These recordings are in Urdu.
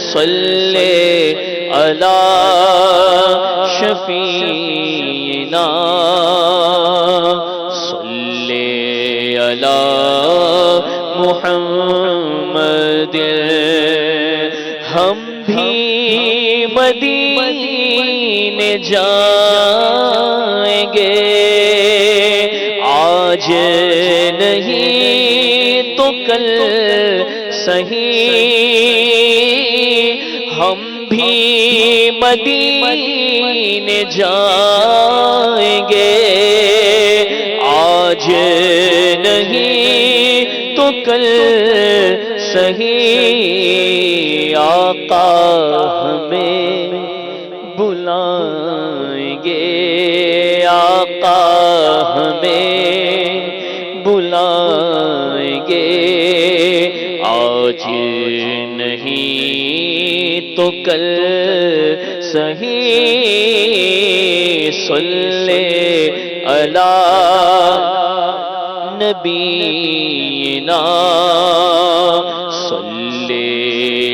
صلی علی شفیعنا صلی علی محمد ہم بھی مدینے جائیں گے آج نہیں تو کل صحیح ہم بھی مدینے جائیں گے آج نہیں تو کل صحیح آقا ہمیں بلائیں گے آقا ہمیں بلائیں گے آج نہیں تو کل صحیح صلی علی نبینا صلی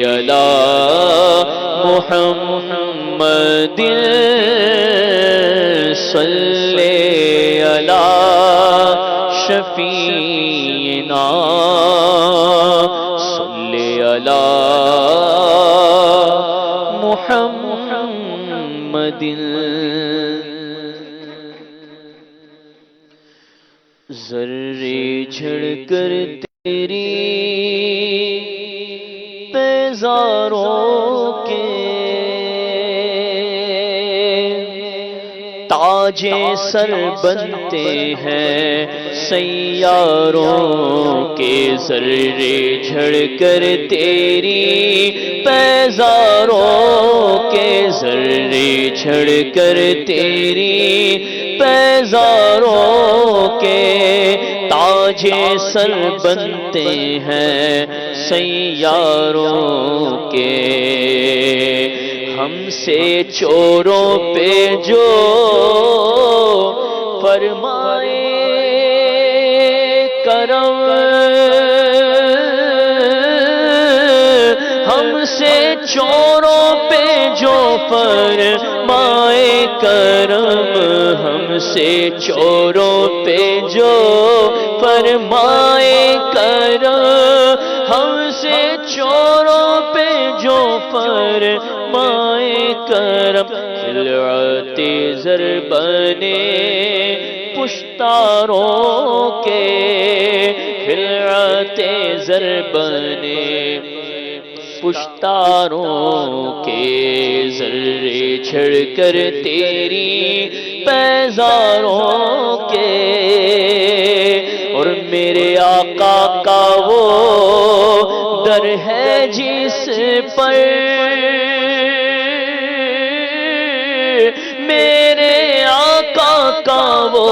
علی محمد صلی علی شفیعنا صلی علی محمد ذرے جھڑ کر تیری پیزاروں کے تاج سر بنتے ہیں سیاروں کے ذرے جھڑ کر تیری پیزاروں کے ذرے جھڑ کر تیری پیزاروں کے تاج سر بنتے ہیں سیاروں کے ہم سے چوروں پہ جو فرمائے کرم ہم سے چوروں پہ جو فرمائے کرم ہم سے چوروں پہ جو فرمائے کرم ہم سے چوروں پہ جو فرمائے کرم خلعت زر بنے پشتاروں کے خلعت زر بنے پشتاروں کے ذرے جھڑ کر تیری پیزاروں کے اور میرے آقا کا وہ در ہے جس پر میرے آقا کا وہ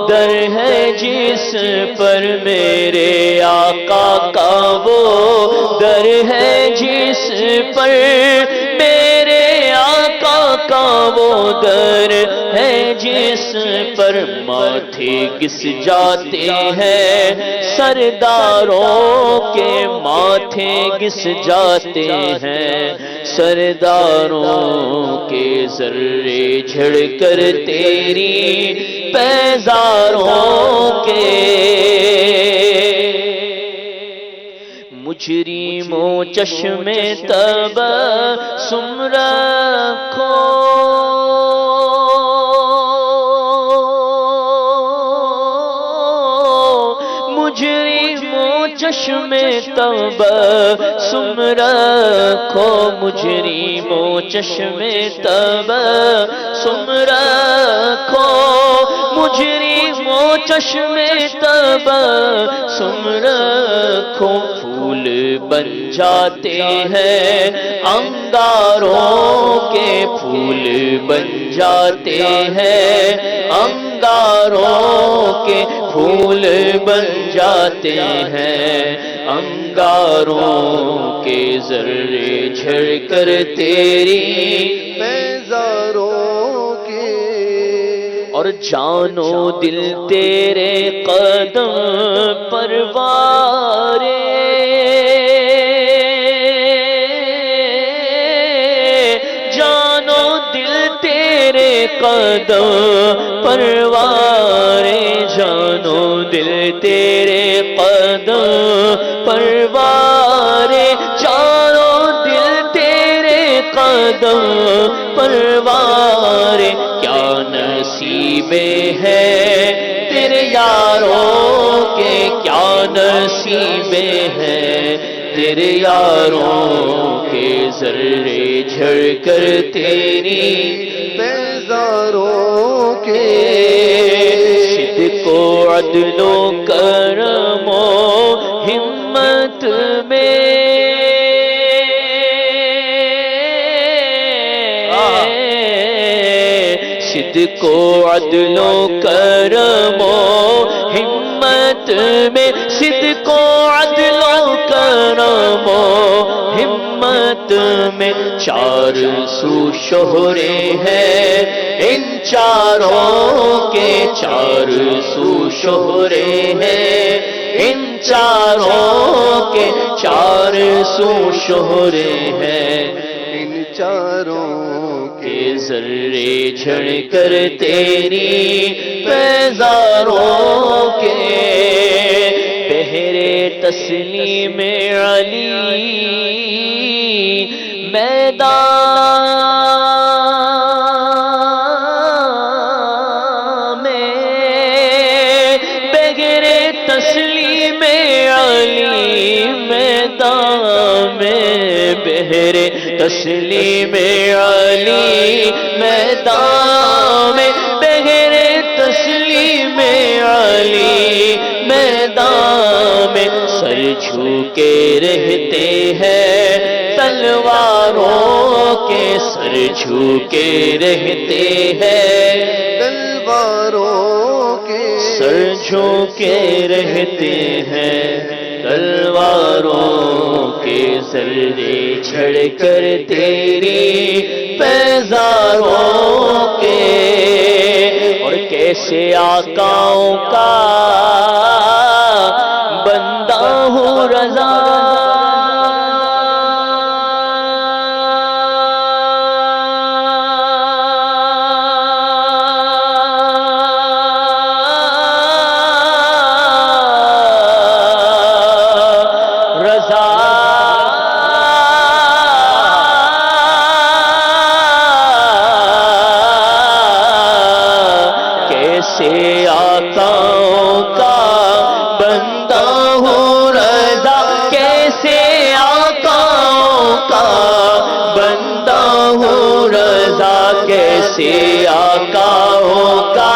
در ہے جس پر میرے آقا کا وہ در ہے جس پر میرے آقا کا وہ در ہے جس پر ماتھے گس جاتے ہیں سرداروں کے ماتھے گس جاتے ہیں سرداروں کے ذرے جھڑ کر تیری پیزاروں کے مجرموں چشمے تبسم رکھو مجرموں چشمے تبسم رکھو مجرموں چشمے تبسم رکھو مجرموں چشمے تبسم رکھو پھول بن جاتے ہیں انگاروں کے پھول بن جاتے ہیں انگاروں کے پھول بن جاتے ہیں انگاروں کے ذرے جھڑ کر تیری پیزاروں کے اور جانو دل تیرے قدم پروارے قدم پروار جانو دل تیرے قدم پروار جانو دل تیرے قدم پروار کیا نصیب ہے تیرے یاروں کے کیا نصیب ہے تیرے یاروں کے ذرے جھڑ کر تیری بیزاروں کے صدق و عدل و کرم و ہمت میں صدق و عدل و کرم و ہمت میں صدق و عدل و کرم و ہمت میں چار سو شہرے ہیں ان چاروں کے چار سو شہرے ہیں ان چاروں کے چار سو شہرے ہیں ان چاروں کے ذرے جھڑ کر تیری بیزاروں کے بہرے تسلیم علی میدان میں بغیر تسلیم علی میدان میں بہرے تسلیم علی میدان میں بغیر تسلیم علی میدان میں سر جھکے رہتے ہیں تلواروں کے سر جھکے رہتے ہیں تلواروں کے سر جھکے رہتے ہیں تلواروں کے ذرے جھڑ کر تیری بیزاروں کے اور کیسے آقاؤں کا بندہ ہوں رضا کیسے آقاؤں کا بندہ ہوں رضا کیسے آقاؤں کا بندہ ہوں رضا کیسے آقاؤں کا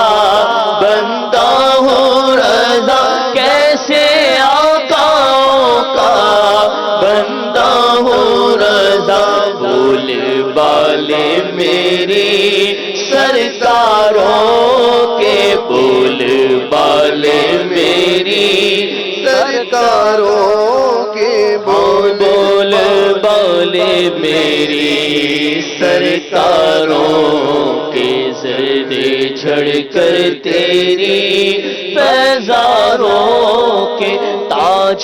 بندہ ہوں رضا کیسے آقاؤں کا بندہ ہوں رضا بول بالے میری سرکاروں کے بول بالے میری سرکاروں کے بول بالے میری سرکاروں کے ذرے جھڑ کر تیری بیزاروں کے تاج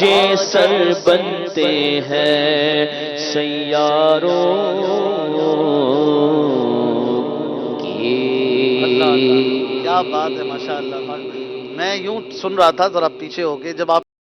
سر بنتے ہیں سیاروں کیا بات ہے، ماشاءاللہ۔ میں یوں سن رہا تھا ذرا پیچھے ہو کے، جب آپ